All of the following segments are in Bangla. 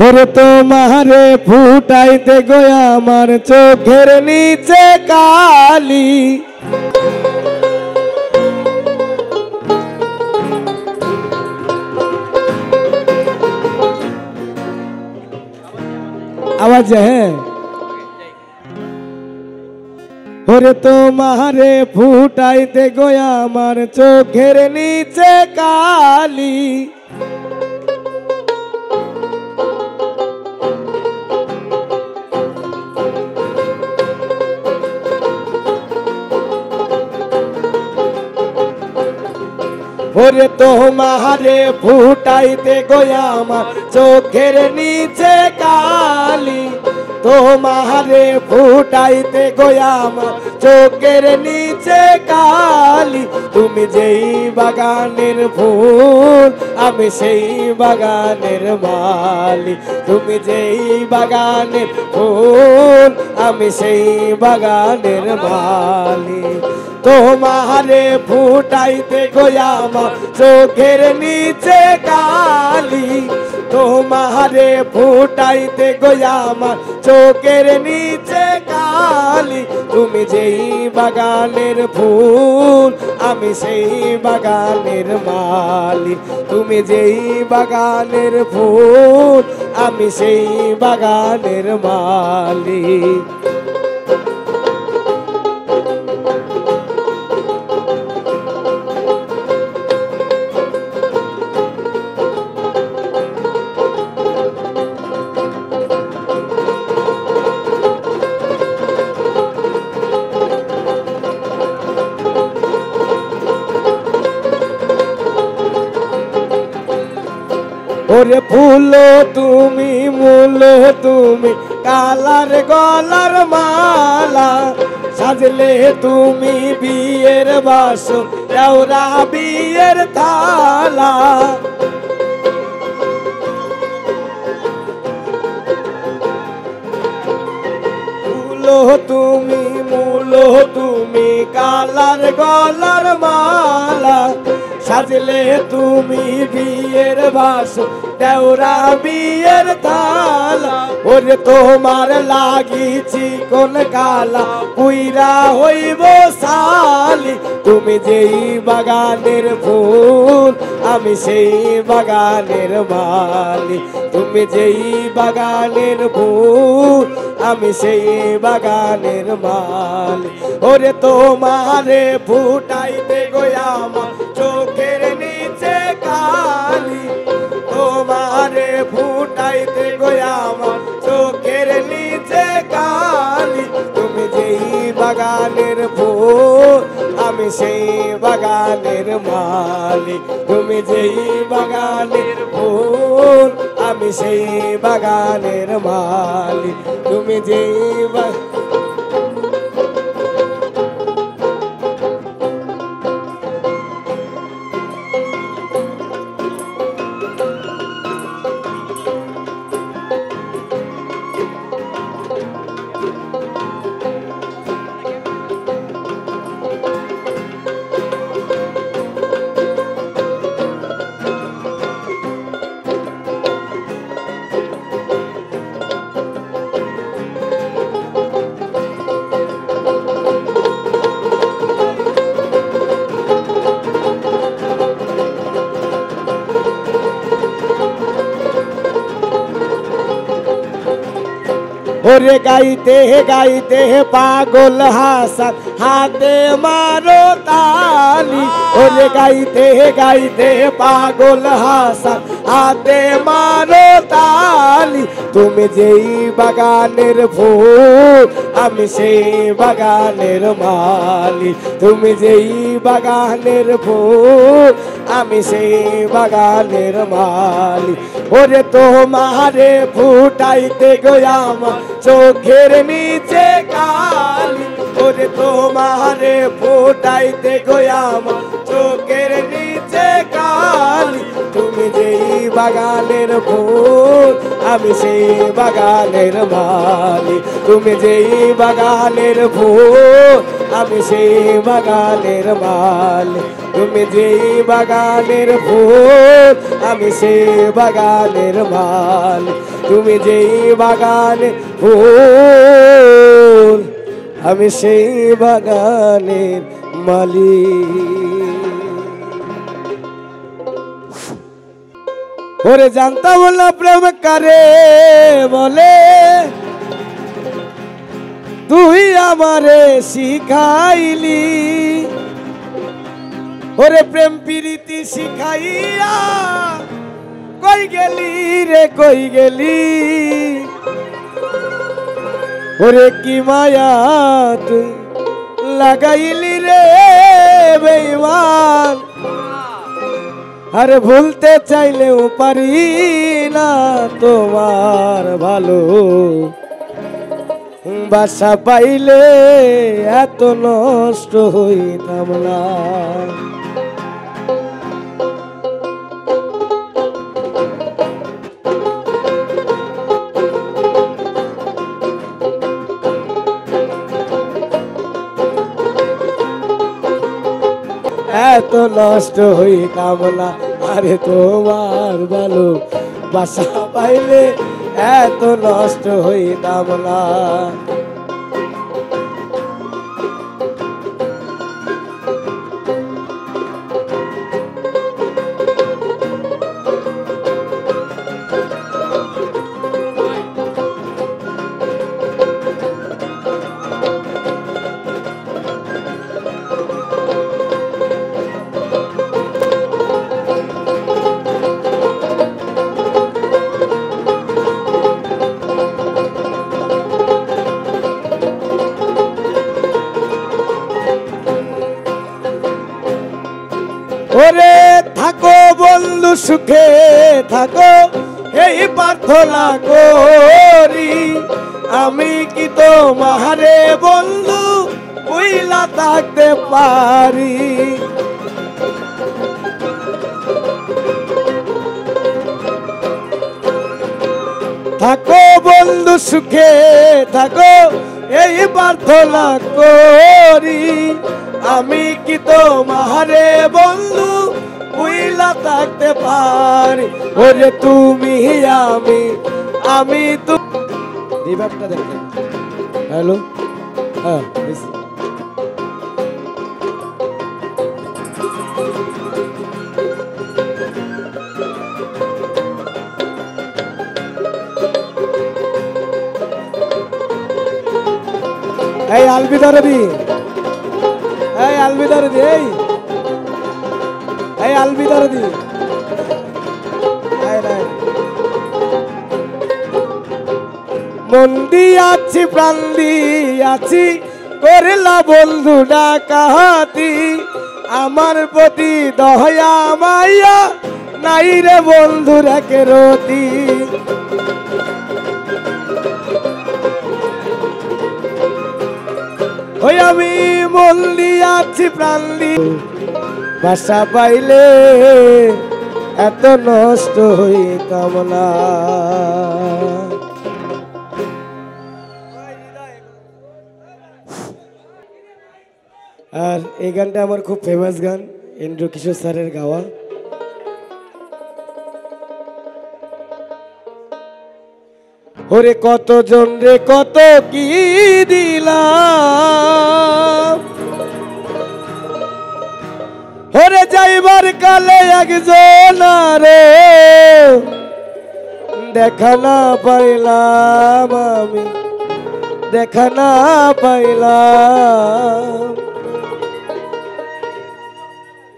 ওরে তোমারে ফুটাইতে গো আমার চোখের নিচে কালি। আওয়াজ হ্যাঁ। ওরে তোমারে ফুটাইতে গো আমার চোখের নিচে কালি। ওরে তোমারে ফুটাইতে গো আমার চোখের নিচে কালি। তোমারে ফুটাইতে গো আমার চোখের নিচে কালি। তুমি যেই বাগানের ফুল আমি সেই বাগানের মালি। তুমি যেই বাগানের ফুল আমি সেই বাগানের মালি। তোমারে ফুটাইতে গো আমার চোখের নিচে কালি। তোমারে ফুটাইতে গো আমার চোখের নিচে কালি। তুমি যেই বাগানের ফুল আমি সেই বাগানের মালি। তুমি যেই বাগানের ফুল আমি সেই বাগানের মালি। ওরে ফুলো তুমি মূলো তুমি কালার গলার মালা। সাজলে তুমি বিয়ের বাসন দেওরা বিয়ের থালা। ফুলো তুমি মূলো তুমি কালার গলার মালা। সাজলে তুমি বিয়ের বাসন দেওরা বিয়ের থালা। ওরে তোমার লাগিছি কোন কালা পুইরা হইব সালি। তুমি যেই বাগানের ফুল আমি সেই বাগানের মালি। তুমি যেই বাগানের ফুল আমি সেই বাগানের মালি। ওরে তোমারে ফুটাইতে গো আমার চোখের নিচে কালি। তোমারে ফুটাইতে গো আমার চোখের নিচে কালি। তুমি যেই বাগানের ফুল আমি সেই বাগানের মালি। তুমি যেই বাগানের ফুল আমি সেই বাগানের মালি। তুমি যেই ওরে গাইতে গাইতে পাগল হাসান হাতে মারো তালি। ওরে গাইতে গাইতে পাগল হাসান হাতে মারো তালি। তুমি যেই বাগানের ফুল আমি সেই বাগানের মালি। তুমি যেই বাগানের ফুল আমি সেই বাগানের মালি। ওরে তোমারে ফুটাইতে গো আমার চোখের নিচে কালি। ওরে তোমারে ফুটাইতে গো আমার চোখের নিচে কালি। তুমি যেই বাগানের ফুল আমি সেই বাগানের মালি। তুমি যেই বাগানের ফুল আমি সেই বাগানের মালি। তুমি যেই বাগানের ফুল আমি সেই বাগানের মালি। তুমি যেই বাগানের ফুল আমি সেই বাগানের মালিক। ওরে জানতাম না প্রেম কারে বলে, তুই আমারে শিখাইলি। ওরে প্রেম প্রীতি শিখাইয়া কই গেলি রে কই গেলি। ওরে কি মায়া তুই লাগাইলি রে বেঈমান। আরে ভুলতে চাইলেও পারি না তোমার ভালো বাসা পাইলে এত নষ্ট হইতাম না। এত নষ্ট হইতাম না আরে তোমার ভালো বাসা পাইলে এত নষ্ট হইতাম না। ওরে থাকো বন্ধু সুখে থাকো এই প্রার্থনা করি। আমি কি তোমারে বন্ধু বুইলা থাকতে পারি। থাকো বন্ধু সুখে থাকো এই প্রার্থনা করি। আমি কি তোমারে বন্ধু বুইলা থাকতে পারি। ওরে তুমি আমি তো রিভাবটা দেখেন। হ্যালো হ্যাঁ এই আলবিদার দি এই আলবিদার দি এই আলবিদার দি মন দিয়াছি প্রাণ দিয়াছি করলা বন্ধু ডাকাতি। আমার প্রতি দয়া মাইয়া নাই রে বন্ধু রেখে রতি। ওই আমি মন দিয়াছি প্রাণ দি বাসা পাইলে এত নষ্ট হইতাম না। আর এই গানটা আমার খুব ফেমাস গান, ইন্দ্র কিশোর স্যারের গাওয়া। ওরে কতজন রে কত কি দিলাম। ওরে যাইবার কালে একজন রে দেখা না পাইলাম আমি, দেখা না পাইলাম।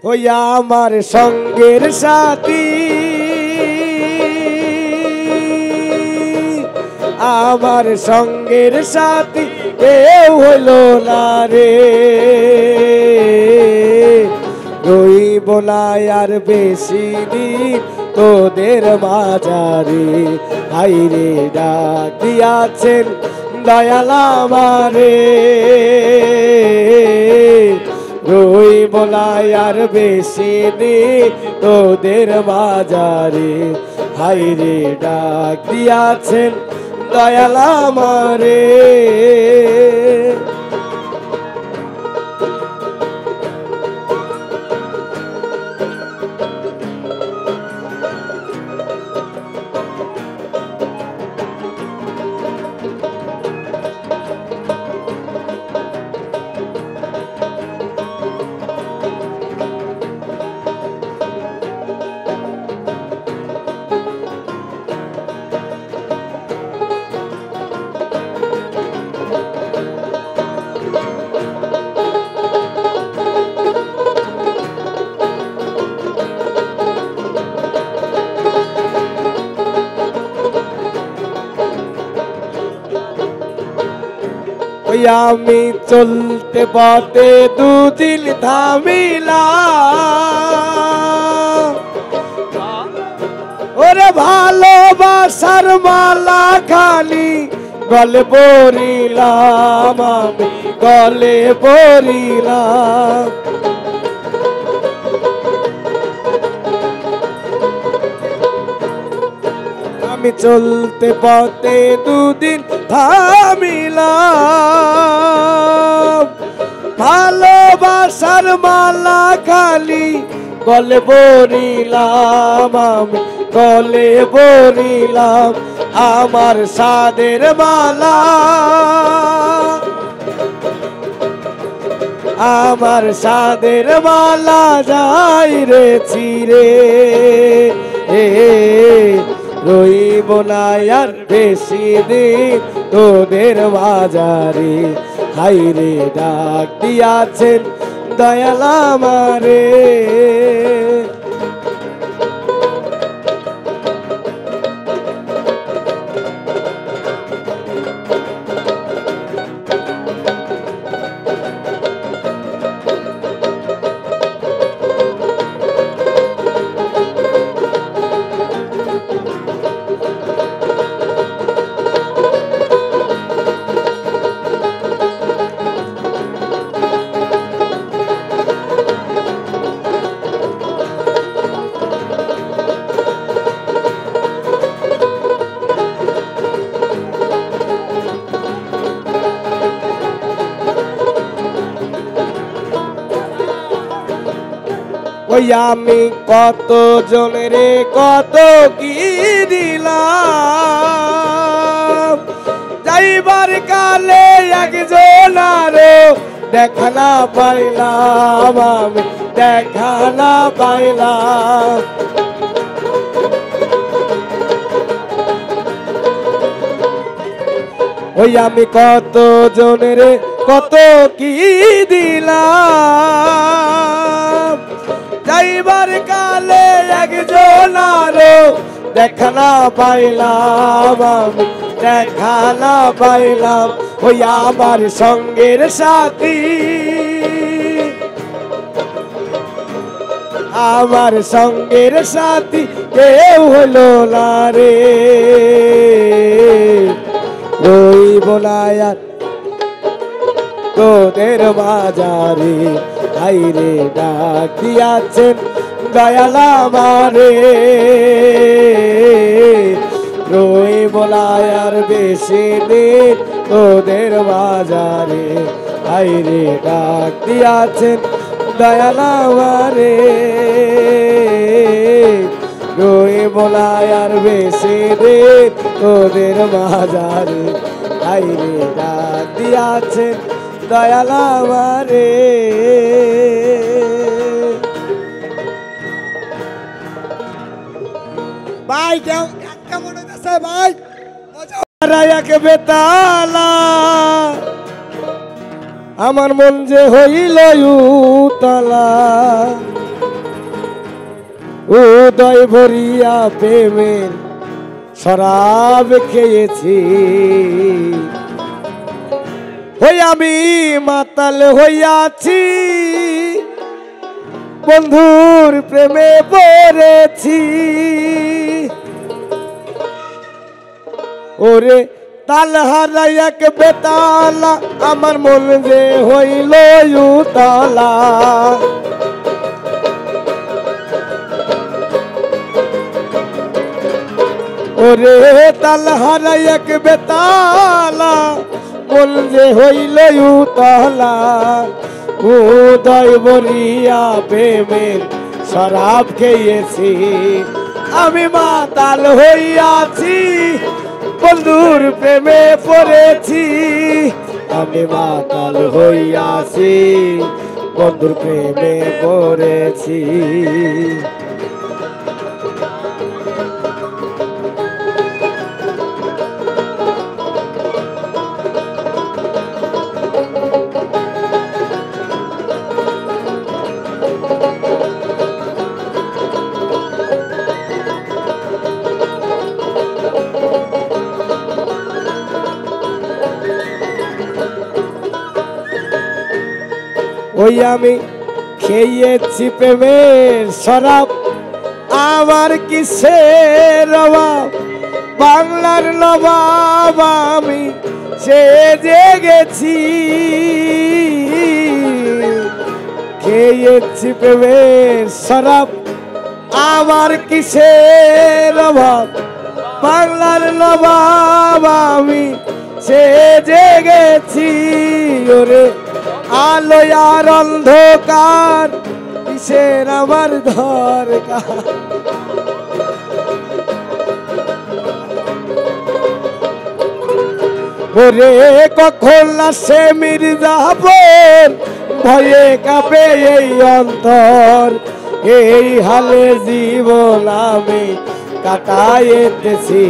ওই আমার সঙ্গের সাথী, আমার সঙ্গের সাথী কেউ হইল না রে। রইব না আর বেশি দিন তোদের মাঝারে। হাইরে ডাক দিয়াছেন দয়াল আমারে। রইব না আর বেশি দিন তোদের মাঝারে। হাইরে ডাক দিয়াছেন দয়াল আমারে। আমি চলতে পথে দুদিন থামিলাম, ওরে ভালোবাসার মালা খালি গলে পরিলাম, আমি গলে পরিলাম। আমি চলতে পথে দুদিন থামিলাম, ভালোবাসার মালা খালি গলে পরিলাম, আমি গলে পরিলাম। আমার সাদের মালা, আমার সাদের মালা যাই রে চিরে, রইব না আর বেশি দিন তোদের বাজারে। হাইরে ডাক দিয়াছেন দয়াল আমারে। ওই আমি কত জনেরে কত কি দিলাম, যাইবার কালে একজন আরো দেখা না পাইলাম, আমি দেখা না পাইলাম। ওই আমি কত জনেরে কত কি দিলাম, যাইবার কালে একজন আরো দেখা না পাইলাম, আমি দেখা না পাইলাম। ওই আমার সঙ্গের সাথী, আমার সঙ্গের সাথী কেউ হলো না রে, রইব না আর তোদের বাজারে। হাইরে ডাক দিয়াছেন দয়াল আমারে, রইব না আর বেশি দিন তোদের বাজারে। হাইরে ডাক দিয়াছেন দয়াল আমারে, রইব না আর বেশি দিন তোদের বাজারে। হাইরে ডাক দিয়াছেন দয়াল আমারে। ভাই কেমন আছে ভাই? এক বেতালা আমার মন যে হইল উতলা, উদয় ভরিয়া প্রেমের শরাব খেয়েছি। ওই আমি মাতাল হইয়াছি, বন্ধুর প্রেমে পড়েছি। ওরে তাল হারাই এক বেতালা আমার মন যে হইল উতলা। ওরে তাল হারাই এক বেতালা মন যে হইল উতলা উদয় বরিয়া প্রেমের শরাব খেয়েছি আমি মাতাল হইয়াছি বন্ধুর প্রেমে পড়েছি আমি মাতাল হইয়াছি বন্ধুর প্রেমে পড়েছি ওই আমি খেয়েছি প্রেমের শরাব আমার কিসের অভাব বাংলার নবাব আমি সে জেগেছি খেয়েছি প্রেমের শরাব আমার কিসের অভাব বাংলার নবাব আমি সে জেগেছি ওরে আলো আর অন্ধকার কিসের আমার দরকার ওরে কখন আসে মির্জাপুর ভয়ে কাঁপে এই অন্তর এই হালে জীবন আমি কাটাইতেছি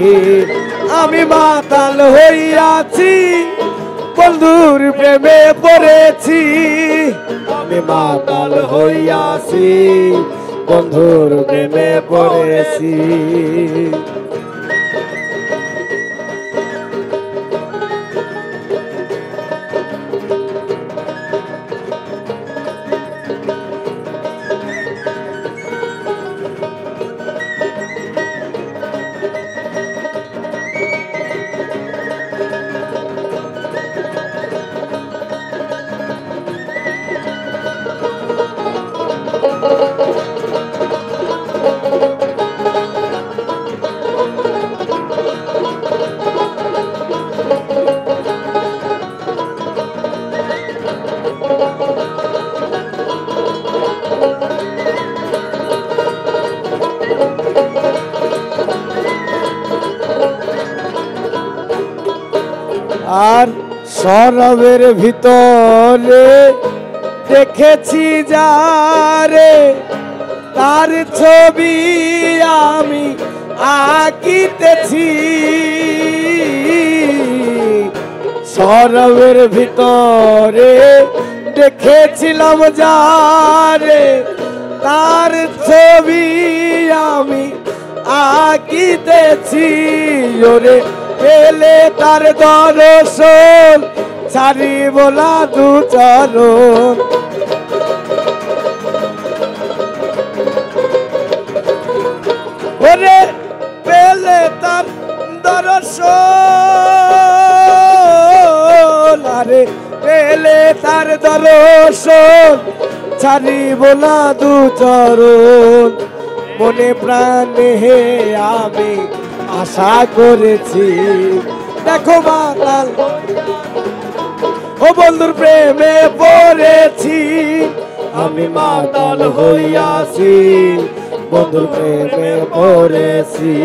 আমি মাতাল হইয়াছি বন্ধুর প্রেমে পড়েছি আমি মাতাল হইয়াছি বন্ধুর প্রেমে পড়েছি আর শরবের ভিতরে দেখেছি যারে তার ছবি আমি আঁকিতেছি শরবের ভিতরে দেখেছিলাম যারে তার ছবি আমি আঁকিতেছি ওরে পেলে তার দর্শন ছাড়িব না দু চরণ ওরে পেলে তার দর্শন আরে পেলে তার দর্শন ছাড়িব না দু চরণ মনে প্রাণে আমি আশা করেছি দেখো মাতাল ও বন্ধুর প্রেমে পড়েছি আমি মাতাল হইয়াছি বন্ধুর প্রেমে পড়েছি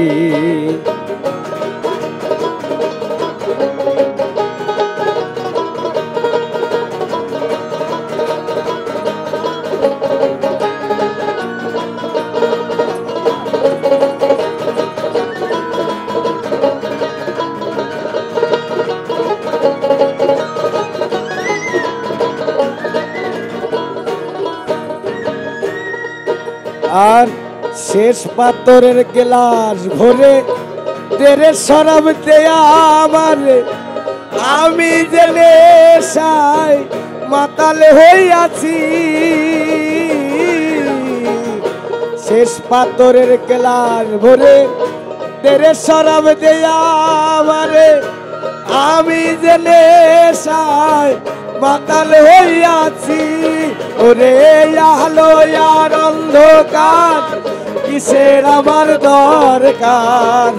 আর শেষ পাথরের গ্লাস ভরে তেরে শরাব দেয়া আমারে আমি যে নেশায় মাতাল হইয়াছি শেষ পাথরের গ্লাস ভরে তেরে শরাব দেয়া আমারে আমি যে নেশায় মাতাল হইয়াছি ওরে আলো আর অন্ধকার কিসের আমার দরকার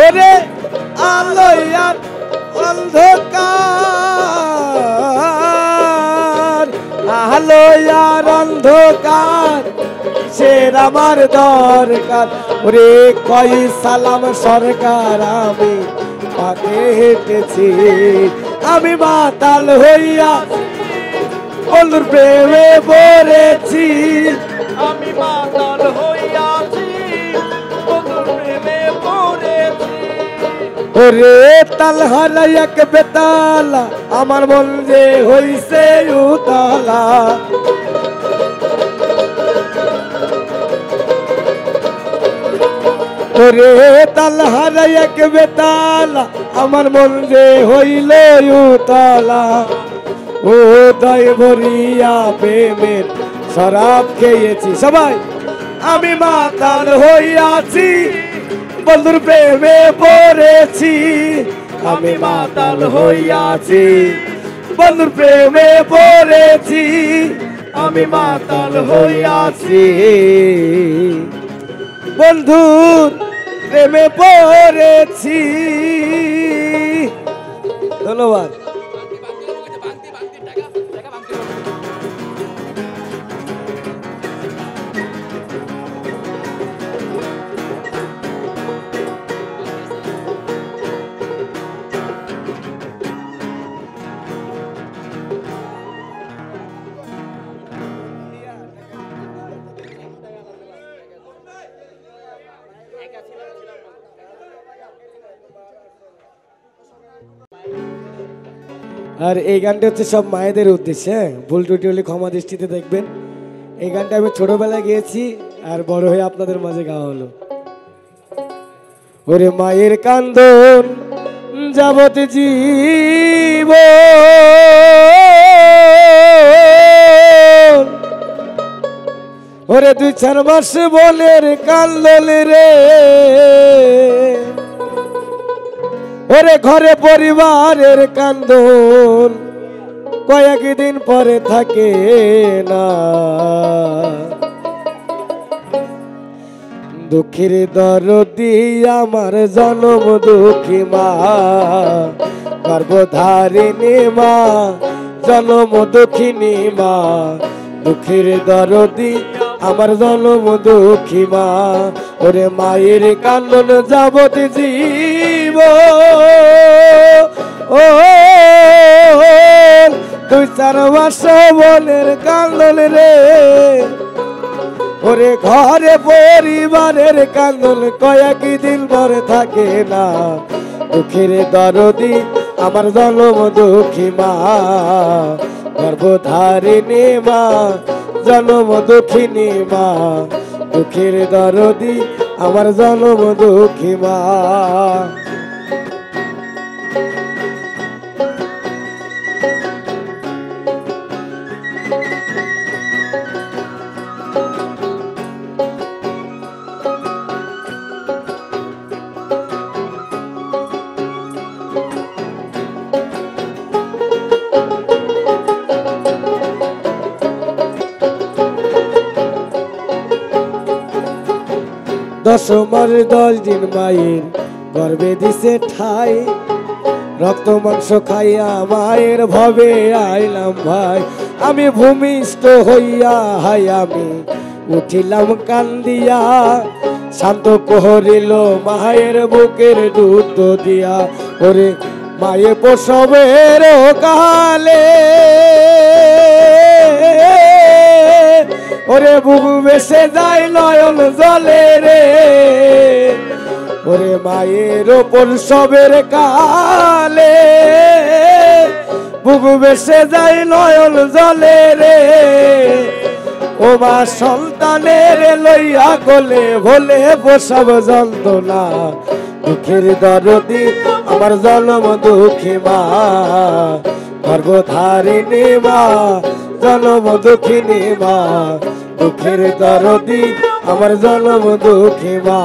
ওরে আলোয়ার অন্ধকার, আলোয়ার অন্ধকার কিসের আমার দরকার। ওরে কই সালাম সরকার আমি পাতে হেঁটেছি, আমি মাতাল হইয়া বন্ধুর প্রেমে পড়েছি, আমি মাতাল হইয়াছি বন্ধুর প্রেমে পড়েছি। ওরে তাল হালাই এক বেতালা আমার মন যে হইছে উতালা। ওরে তাল হালাই এক বেতালা আমার মন যে হইল উতালা। ও দয় ভরিয়া প্রেমের শরাব খেয়েছি সবাই, আমি মাতাল হইয়াছি বন্ধুর প্রেমে পড়েছি, আমি মাতাল হইয়াছি বন্ধুর প্রেমে পড়েছি, আমি মাতাল হইয়াছি বন্ধুর প্রেমে পড়েছি। ধন্যবাদ। আর এই গানটা হচ্ছে সব মায়েদের উদ্দেশ্যে, ভুল ত্রুটি হলে ক্ষমা দৃষ্টিতে দেখবেন। এই গানটা আমি ছোটবেলায় গেয়েছি আর বড় হয়ে আপনাদের মাঝে গাওয়া হলো। ওরে মায়ের কান্দন যাবত জীব, ওরে 2-4 মাস বলের কান্দন রে, ওরে ঘরে পরিবারের কান্দন কয়েকদিন পরে থাকে না। দুঃখের দরদি আমার জনম দুঃখী মা, গর্ভধারিণী মা জনম দুঃখিনী মা। দুঃখের দরদি আমার জনম দুঃখী মা, ওরে মায়ের কান্দন যাবত জীব। ও 2-4 মাস বলের কান্দন রে, ওরে ঘরে পরিবারের কান্দন কয়েকদিন পরে থাকে না। দুঃখের দরদি আমার জনম দুঃখী মা, গর্ভধারিণী মা জনম দুঃখিনী মা। দুঃখের দরদি আমার জনম দুঃখী মা। দশমার 10 দিন মায়ের গর্বে দিছে ঠাই, রক্ত মাংস খাইয়া মায়ের ভবে আইলাম ভাই। আমি ভূমিষ্ঠ হইয়া হাই আমি উঠিলাম কান্দিয়া, শান্ত করিল মায়ের বুকের দুধ দিয়া। ওরে মায়ে প্রসবের কালে, ওরে বুকু বেসে যায় নয়ন জলে রে, ওরে মায়ের প্রসবের কালে বুকু বেসে যায় নয়ন জলে রে। ও মা সন্তানের লইয়া কোলে ভোলে প্রসব যন্ত্রণা। দুঃখের দরদি আমার জনম দুঃখী মা, গর্ভধারিণী মা জনম দুঃখিনী মা। দুঃখের দরদি আমার জনম দুঃখী মা।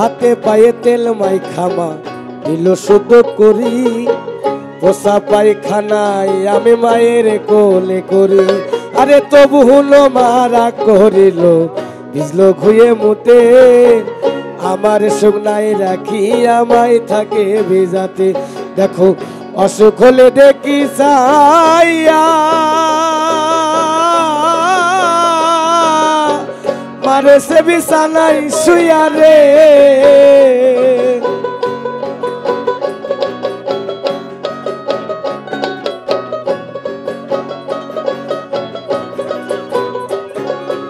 হাতে পায়ে তেল মাই খামা দিল শুদ্ধ করি পোষা পায়খানায় আমি মায়ের কোলে করি আরে তবু হলো মারা করিল ভিজলো ঘুয়ে মুতে আমার শুকনাই রাখি আমায় থাকে ভিজাতে দেখো অসুখ হলে দেখি সাইয়া মারে সে বিছানাই শুইয়া রে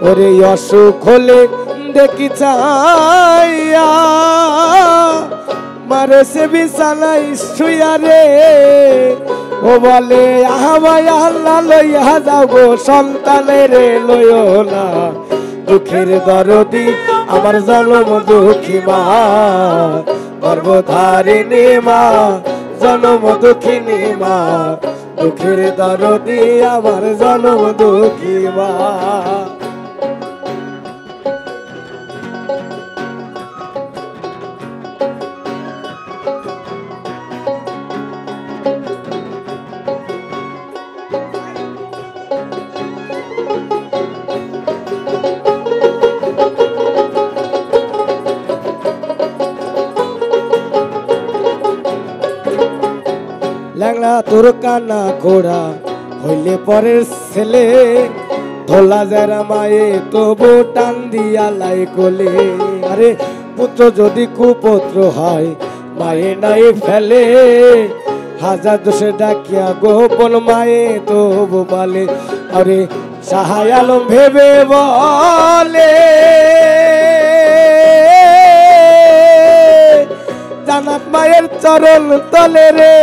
ওরে অসুখ হলে দেখি চাইয়া মারে সে বিছানাই শুইয়া রে ও বলে আমায় আল্লাহ লইয়া যাও গো সন্তানের লইও না দুঃখের দরদি আমার জনম দুঃখী মা গর্ভধারিণী মা জনম দুঃখিনী মা দুঃখের দরদি আমার জনম দুঃখী মা ল্যাংড়া তোর কানা ঘোড়া হইলে পরের ছেলে ধোলা যারা মায়ে তবু টান দিয়া লাই কোলে আরে পুত্র যদি কুপুত্র হয় মায়ে নাই ফেলে হাজার দোষে ডাকিয়া গোপন মায়ে তবু বলে আরে সাহায় আলম ভেবে বলে জানাত মায়ের চরণ তলে রে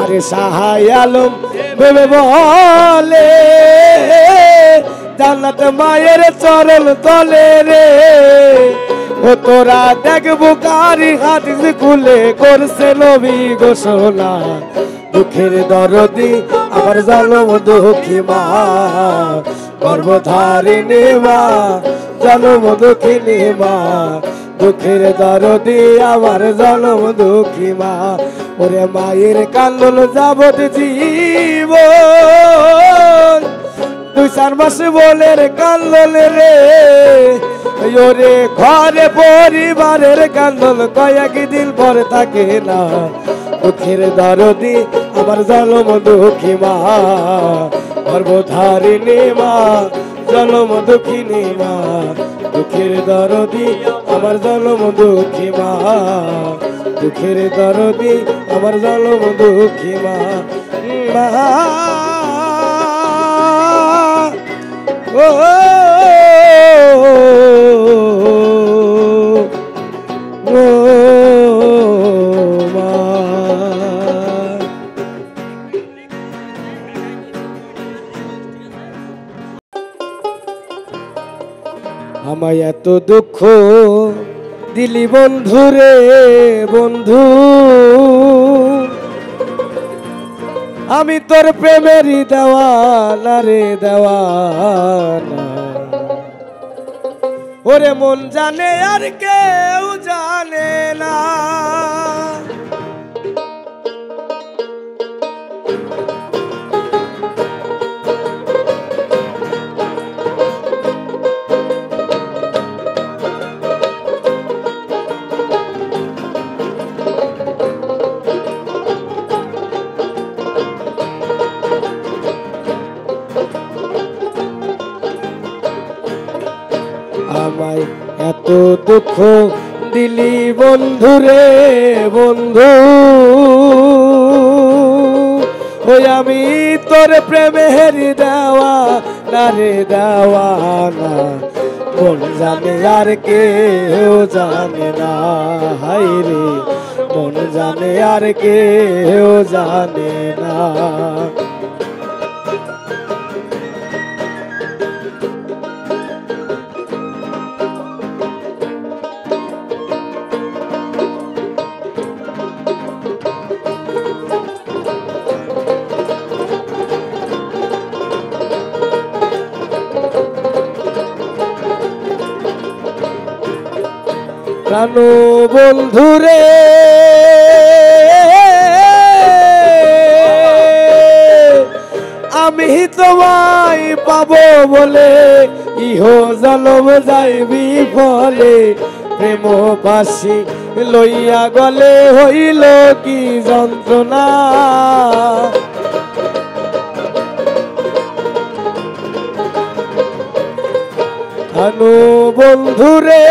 আরে সাহায় আলম ভেবে বলে জানাত মায়ের চরণ তলে রে ও তোরা দেখবো কারি হাদিস খুলে করছে নবী ঘোষণা দুঃখের দরদি আমার জনম দুঃখী মা গর্ভধারিণী মা জনম দুঃখিনী মা দুঃখের দরদি আমার জনম দুঃখী মা ওরে মায়ের কান্দন যাবত জীবন 2-4 মাস বলের কান্দন রে ওরে ঘরে পরিবারের কান্দন কয়েকদিন পর থাকে না দুঃখের দরদি আমার জনম দুঃখী মা গর্ভধারিণী মা জনম দুঃখিনী মা দুঃখের দরদি আমার জনম দুঃখী মা দুঃখের দরদি আমার জনম দুঃখী মা ও আমায় এত দুঃখ দিলি বন্ধু রে বন্ধু আমি তোর প্রেমেরই দেওয়ানা রে দেওয়ানা ওরে মন জানে আর কেউ জানে না আমায় এত দুঃখ দিলি বন্ধু রে বন্ধু ওই আমি তোর প্রেমের দেওয়া না রে দেওয়া না মন জানে আর কেউ জানে না হাই রে মন জানে আর কেউ জানে না প্রাণ বন্ধুরে আমি তোমায় পাবো বলে ইহ জনম যাইবি ফলে প্রেম পাশি লইয়া গলে হইল কি যন্ত্রণা আনু বন্ধুরে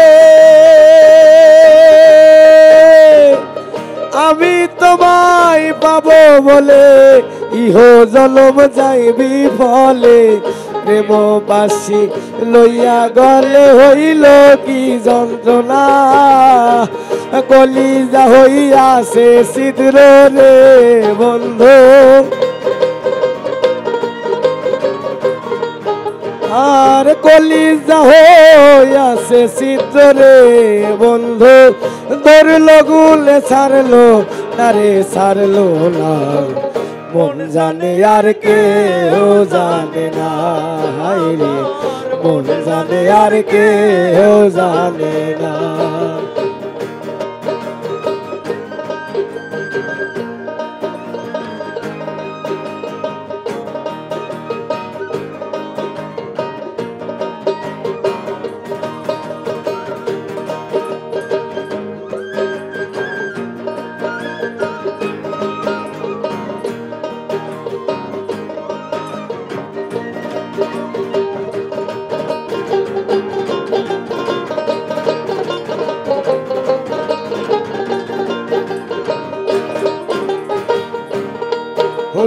আমি তোমায় পাবো বলে ইহ জনম যাইবি ফলে প্রেম বাসি লইয়া গলে হইল কি যন্ত্রণা কলিজা হইয়াছে ছিদ্র রে বন্ধু আর কলিজা হইয়াছে ছিদ্র রে বন্ধু ধরলো গুলে ছাড়লো তারে ছাড়লো না মন জানে আর কেউ জানে না রে মন জানে আর কেউ জানে না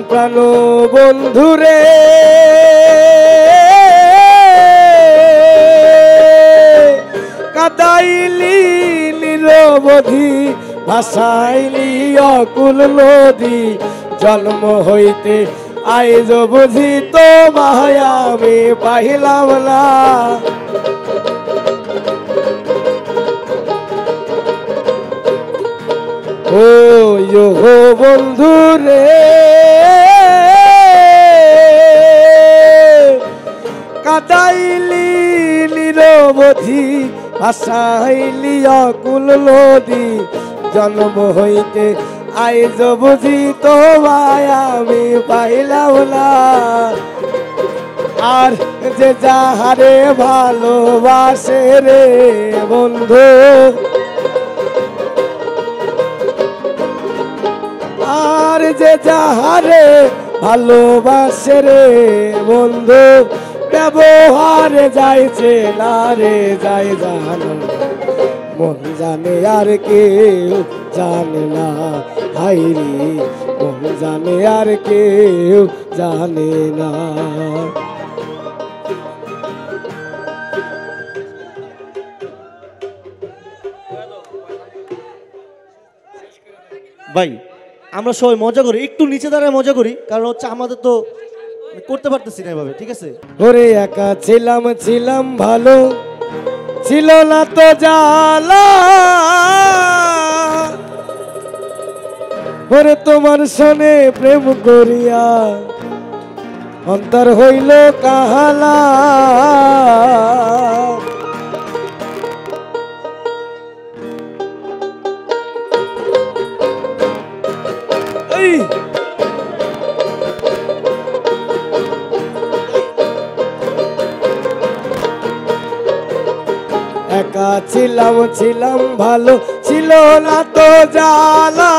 প্রাণ বন্ধুরে কাদাইলি নিরবধি ভাসাইলি অকুল নদী জন্ম হইতে আইজ বুঝি তো মায়া আমি পাইলাম না ও বন্ধুরে কাদাইলি নিরবধি ভাসাইলি অকুল নদী জন্ম হইতে আইজ বুঝি তোমায় আমি পাইলাম না আর যে যাহারে ভালোবাসে রে বন্ধু আর যে যাহারে ভালোবাসে রে বন্ধু ব্যবহারে যাইছে না রে যাই জানো মন জানে আর কেউ জানে না হাইরে মন জানে আর কেউ জানে না ভাই আমরা সবাই মজা করি একটু নিচে দাঁড়ায় মজা করি কারণ হচ্ছে আমাদের তো করতে পারতেছি না এভাবে ঠিক আছে ওরে একা ছিলাম ভালো ছিল না তো জ্বালা ওরে তোমার সনে প্রেম করিয়া অন্তর হইল কাহালা একা ছিলাম ভালো ছিল না তো জ্বালা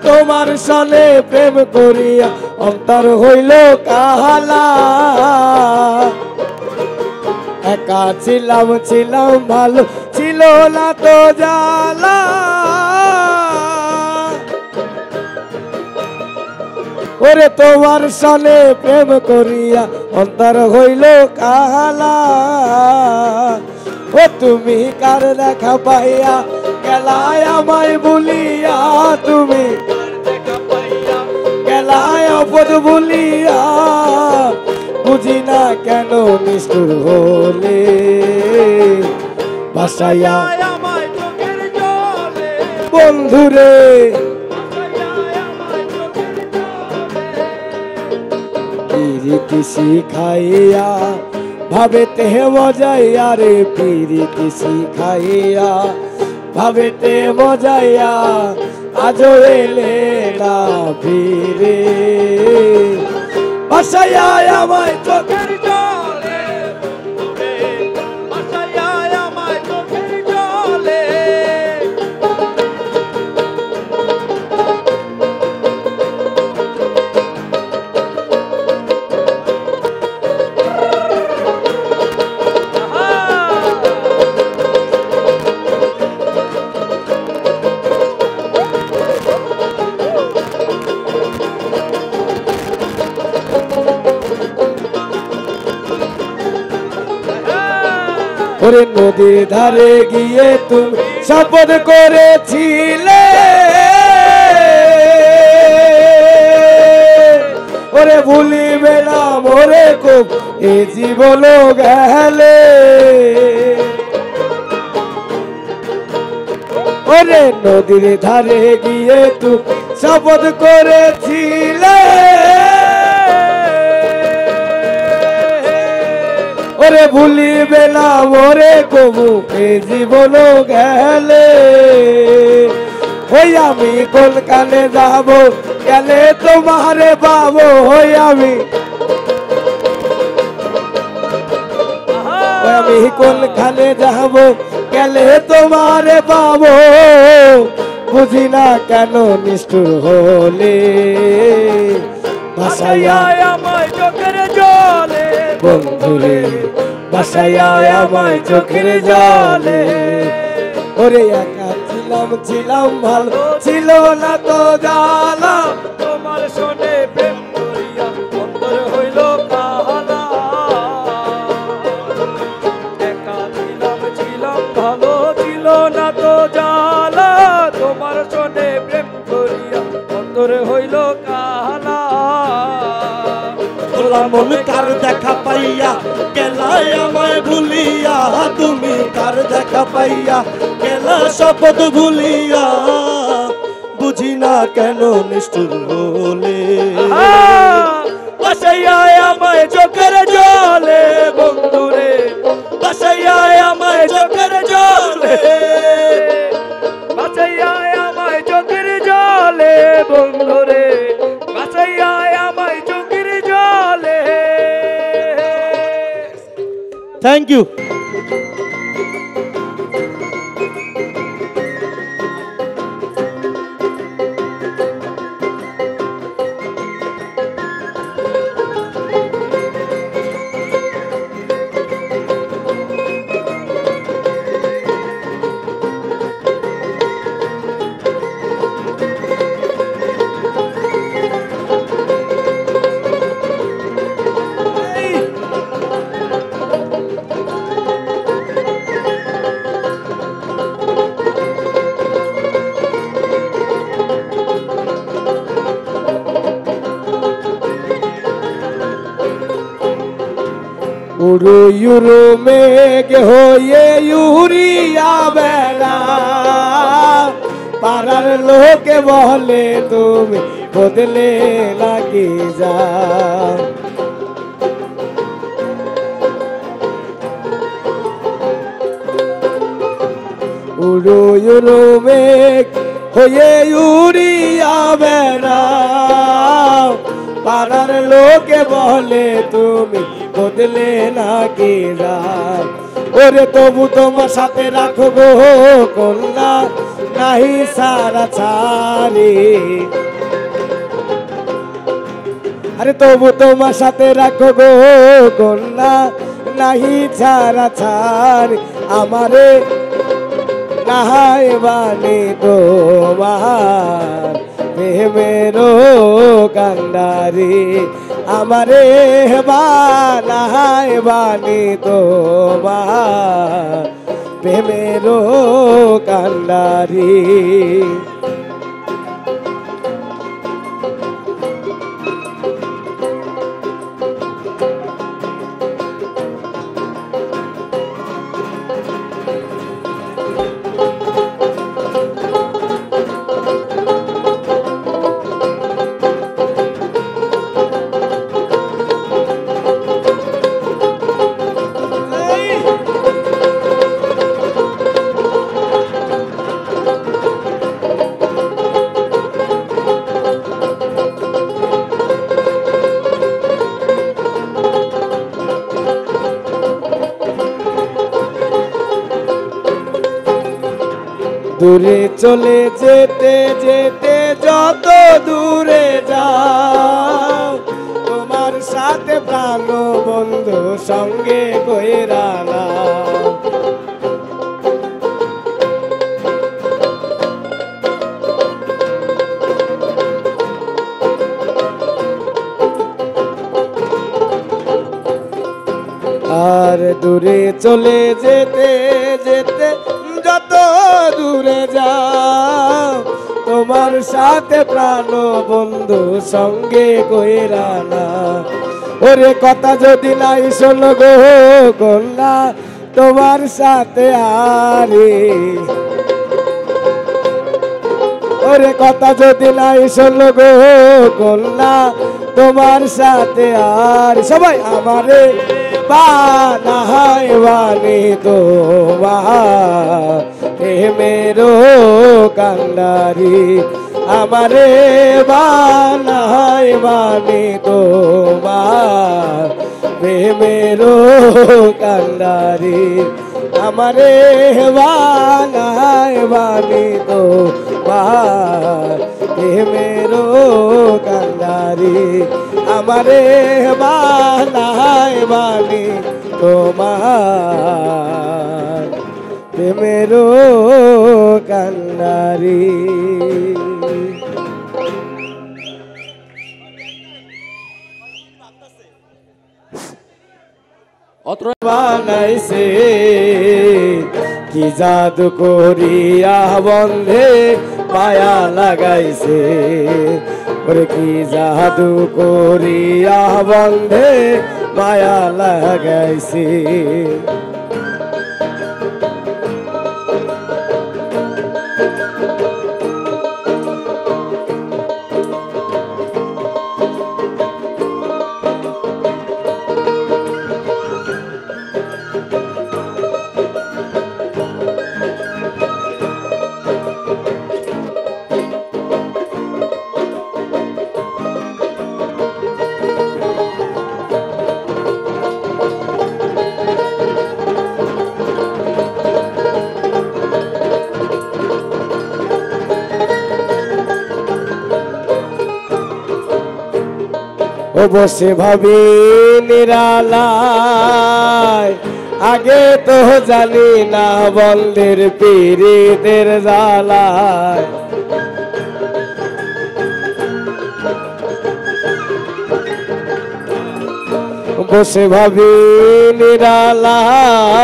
তোমার সনে প্রেম করিয়া অন্তর হইল কাহালা একা ছিলাম ভালো ছিল না তো জ্বালা ওরে তোমার সনে প্রেম করিয়া অন্তর হইল কাহালা ও তুমি কার দেখা পাইয়া গেলায় আমায় বলিয়া তুমি গেলায় অপদ বলিয়া বুঝি না কেন নিষ্ঠুর হলে বাসাইয়া বন্ধুরে প্রীতি শিখাইয়া ভাবে তেহে মজাইয়া রে প্রীতি শিখাইয়া ভাবেতে মজাইয়া আজও এলে না ফিরে বাসাইয়া আমায় চোখের জলে বন্ধুরে বাসাইয়া আমায় চোখের জলে ওরে নদীর ধারে গিয়ে তুমি শপথ করেছিলে ওরে ভুলিবে না মোরে খুব এ জীবন গেলে ওরে নদীর ধারে গিয়ে তুমি শপথ করেছিলে ওরে ভুলিবে না মোরে কবু এ জীবন গেলে ওই আমি কোন কালে যাব গেলে তোমারে পাবো ওই আমি কোন খানে যাব গেলে তোমারে পাবো বুঝি না কেন নিষ্ঠুর হলে বাসাইয়া আমায় চোখের জলে বন্ধুরে বাসাইয়া আমায় চোখের জলে ওরে একা ছিলাম ভালো ছিল না তো জ্বালা তোমার শোনে প্রেম করিয়া অন্তর হইল কাহালা একা ছিলাম ভালো ছিল না তো জ্বালা তোমার শোনে প্রেম করিয়া অন্তর হইল কাহালা তোলা মন কার দেখা পাইয়া গেলাই আমায় ভুলিয়া তুমি কার দেখা পাইয়া গেলা শপথ ভুলিয়া বুঝি না কেন নিষ্ঠুর হলে বাসাইয়া আমায় চোখের জলে বন্ধুরে বাসাইয়া আমায় চোখের জলে বাসাইয়া আমায় চোখের জলে বন্ধুরে বাসাইয়া আমায় চোখের জলে থ্যাংক ইউ উড়ু ইউরু মেঘ হয়ে ইউরিয়া বেড়া পাড়ার লোকে বলে তুমি বদলে লাগে যা উড়ু ইউরু মেঘ হয়ে ইউরিয়া বেড়া পাড়ার লোকে বলে তুমি বদলে না কে যায় ওরে তবু তোমার সাথে রাখো গো কন্যা নাহি সারা ছাড়ি আরে তবু তোমার সাথে রাখো গো কন্যা নাহি ছাড়া ছাড়ি আমারে নাহাই বানি তোমার প্রেমেরো কান্ডারি আমারে বানাই বানি তোমার প্রেমেরো কান্ডারি দূরে চলে যেতে যেতে যত দূরে যাও তোমার সাথে প্রাণ বন্ধু সঙ্গে কইরা না আর দূরে চলে যেতে যেতে যত দূরে যাও তোমার সাথে প্রাণ বন্ধু সঙ্গে কইরা না ওরে কথা যদি নাই শোনো গো কন্যা তোমার সাথে আরে ওরে কথা যদি নাই শোনো গো কন্যা তোমার সাথে আর সবাই আমারে বানাই বানি তোমার প্রেমেরও কান্ডারি আমারে বানাই বানি তোমার প্রেমেরও কান্ডারি আমারে বানাই বানি তোমার প্রেমেরও কান্ডারি আমারে বানাই বানি তোমার প্রেমেরও কান্ডারি অত্র বানাইছে কি জাদু করিয়া বন্ধে মায়া লাগাইছে ওরে কি জাদু করিয়া বন্ধে মায়া লাগাইছে ও বসে ভাবি নিরালায় আগে তো জানি না বন্ধের পীড়িতের জ্বালায় বসে ভাবি নিরালায়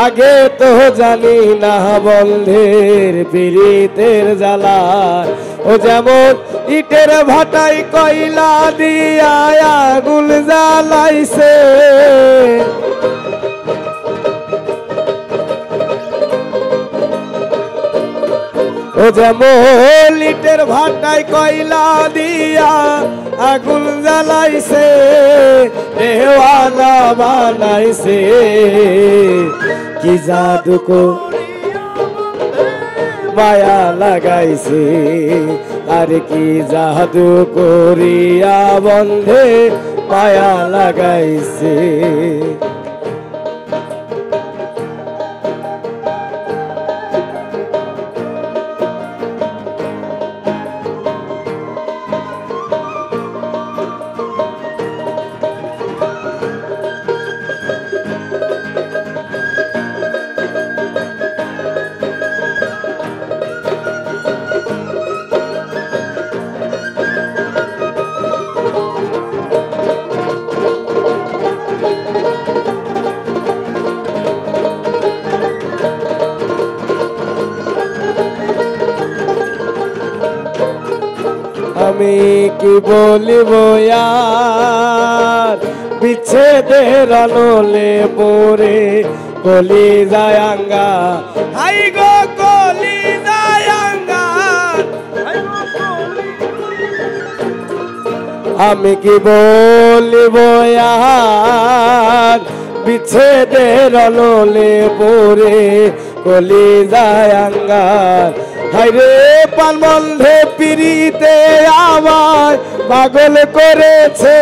আগে তো জানি না বন্ধের পীড়িতের জ্বালায় ও যেমন ইটের ভাটাই কয়লা দিয়া আগুন জ্বালাইছে ও যেমন ইটের ভাটাই কয়লা দিয়া আগুন জ্বালাইছে দেওয়ানা বানাইছে কি জাদু মায়া লাগাইছে আর কি জাদু করিয়া বন্ধে মায়া লাগাইছে আমি কি বলিব আর বিচ্ছেদের নলে পড়ে কলি যায়ঙ্গা হাই গো কলি যায়ঙ্গা আমি কি বলিব আর বিচ্ছেদের নলে পড়ে কলি যায়ঙ্গা হাইরে পান বন্ধে পিরিতে আমায় পাগল করেছে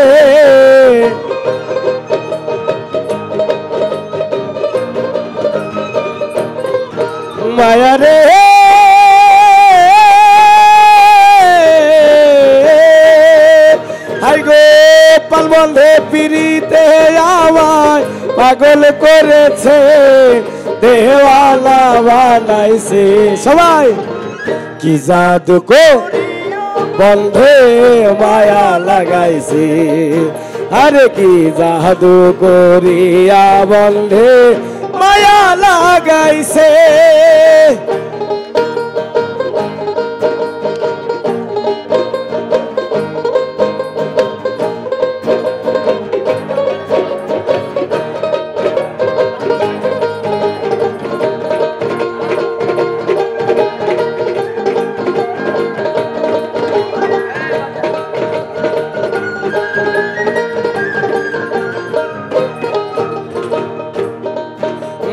মায়া রে হাই গো পাল বন্ধে পিরিতে আমায় পাগল করেছে দেওয়ালা বানাইছে সবাই কি জাদু কো বন্ধে মায়া লাগাইছে আরে কি জাদু করিয়া বন্ধে মায়া লাগাইছে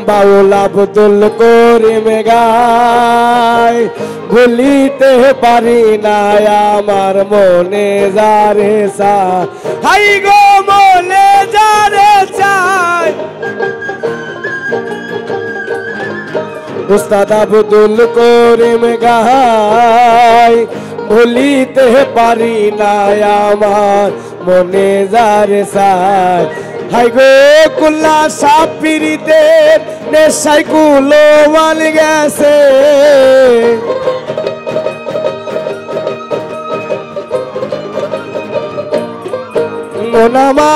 বাউল আব্দুল করিম গায় ভুলিতে পারি না আমার মনে যারে চায় হাই গো মনে যারে চায় উস্তাদ আব্দুল করিম গায় ভুলিতে পারি না আমার মনে যারে চায় হাই গো কুল্লা সাপিরিতে নেশাই কুলো মাল গেছে মোনামা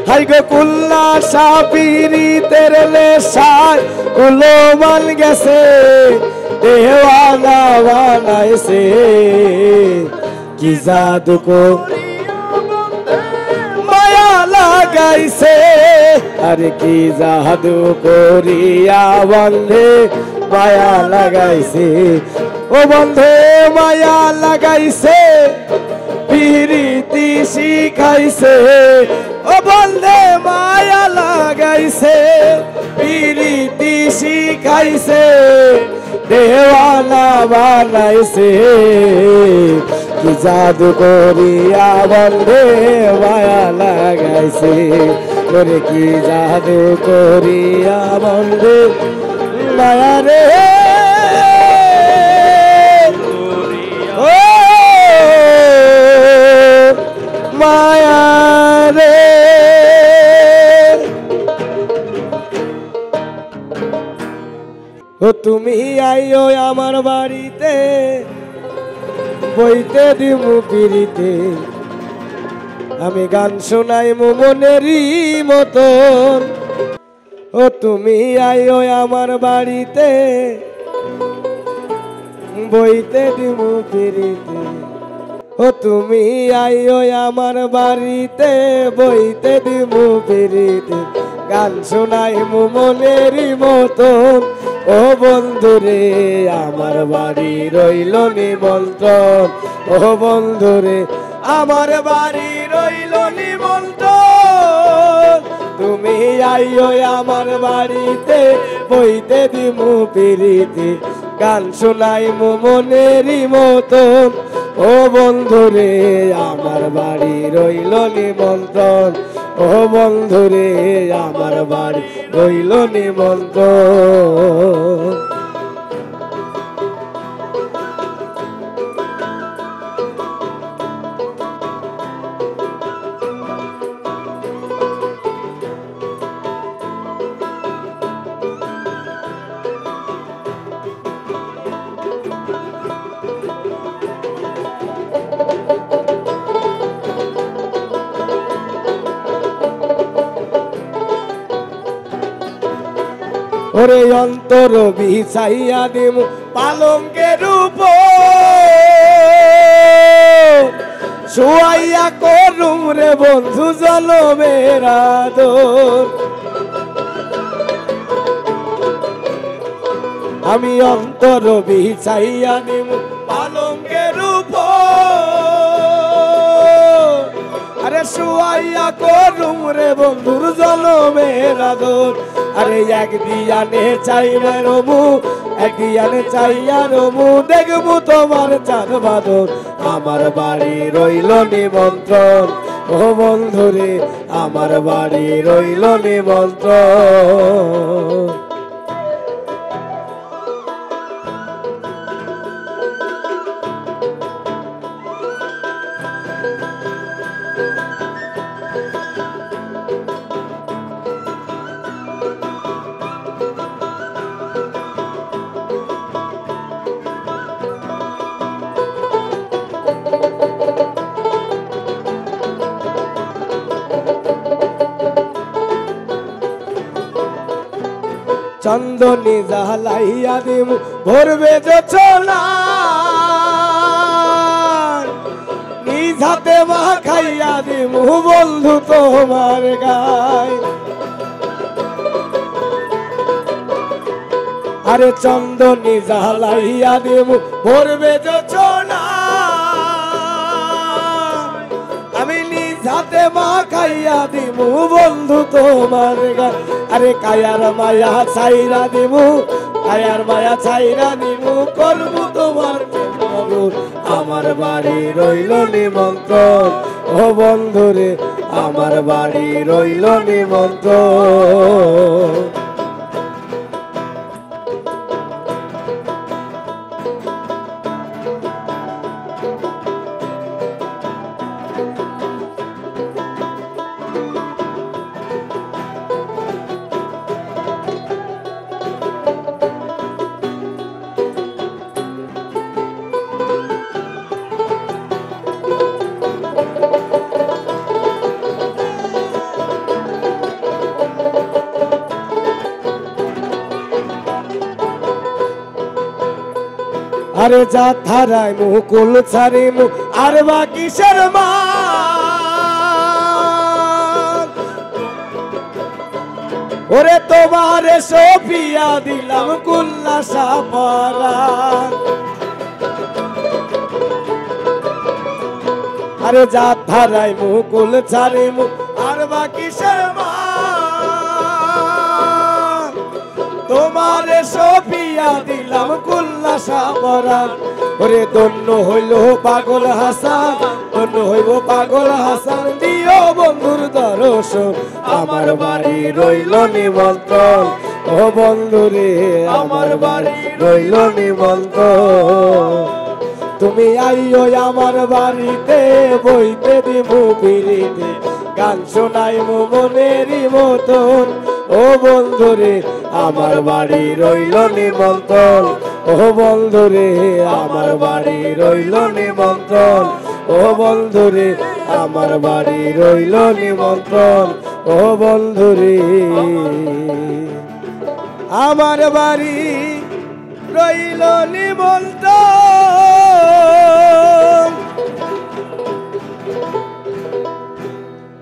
হাই গো কুল্লা সাপিরিতে নেশাই কুলো মাল গেছে দেওয়ালা বানাইছে কি জাদু কো মায়া লাগাইছে আরে কি জাদু করিয়া বন্ধে মায়া লাগাইছে ও বন্ধে মায়া লাগাইছে পিরিতি শিখাইছে ও বন্ধে মায়া লাগাইছে পিরিতি শিখাইছে দেওয়ালা বানাইছে কি জাদু করিয়া বন্ধে মায়া লাগাইছে ওরে কি জাদু করিয়া বন্ধে মায়া রে ও মায়া রে ও তুমি আইও আমার বাড়িতে বইতে দিমু পিরিতে আমি গান শোনাই মনেরই মতন ও তুমি আইও আমার বাড়িতে বইতে দিমু পিরিতে ও তুমি আইও আমার বাড়িতে বইতে দিমু পিরিতে গান শোনাই মনেরই মতন ও বন্ধুরে আমার বাড়ি রইল নিমন্ত্রণ ও বন্ধুরে আমার বাড়ি রইল নিমন্ত্রণ তুমি আইও আমার বাড়িতে বইতে দিমু পিরিতে গান শোনাই মনেরই মতন ও বন্ধুরে আমার বাড়ি রইল নিমন্ত্রণ ও বন্ধুরে আমার বাড়ি রইল নিমন্ত্রণ ওরে অন্তর বিছাইয়া দিমু পালঙ্কের উপর শুয়াইয়া করুম রে বন্ধু জনমের আদর আমি অন্তর বিছাইয়া দিমু পালঙ্কের উপর আরে শুয়াইয়া করুম রে বন্ধুর জনমের আদর আরে এক দিয়ানে চাইবে রমু এক দিয়ানে চাইয়া রমু দেখবো তোমার চাঁদ বাদর আমার বাড়ি রইল নিমন্ত্রণ ও ও বন্ধুরে আমার বাড়ি রইল নিমন্ত্রণ। চন্দনী জ্বালাইয়া দিমু ভরবে যোচনা, নিজ হাতে মাখাইয়া দিমু বন্ধু তোমার গায়। আরে চন্দনী জ্বালাইয়া দিমু ভরবে যোচনা, আমি নিজ হাতে মাখাইয়া দিমু বন্ধু তোমার গায়। আরে কায়ার মায়া ছাইরা দিমু, কায়ার মায়া ছাইরা দিমু, করবো তোমার আমার বাড়ি রইল নিমন্ত্রণ। ও বন্ধুরে আমার বাড়ি রইল নিমন্ত্রণ। আরে যা থারাই মুকুল ছাড়িমু আর বা কিসের মান, ওরে তোমারে সফিয়া দিলাম কুল্লাসা পরাণ। আরে যা থারাই মুকুল ছাড়িমু আর বা কিসের মান, তোমারে সফিয়া দিলাম কুল্লাসা পরাণ। ওরে ধন্য হইল পাগল হাসান, ধন্য হইব পাগল হাসান, দিও বন্ধুর দর্শন আমার বাড়ি রইল নিমন্ত্রণ। ও বন্ধুরে আমার বাড়ি রইল নিমন্ত্রণ। তুমি আইও আমার বাড়িতে বইতে দিমু পিরিতে, গান শোনাইমু মনেরই মতন। ও বন্ধুরে আমার বাড়ি রইল নিমন্ত্রণ। ও বন্ধুরে আমার বাড়ি রইল নিমন্ত্রণ। ও বন্ধুরে আমার বাড়ি রইল নিমন্ত্রণ। ও বন্ধুরে আমার বাড়ি রইল নিমন্ত্রণ।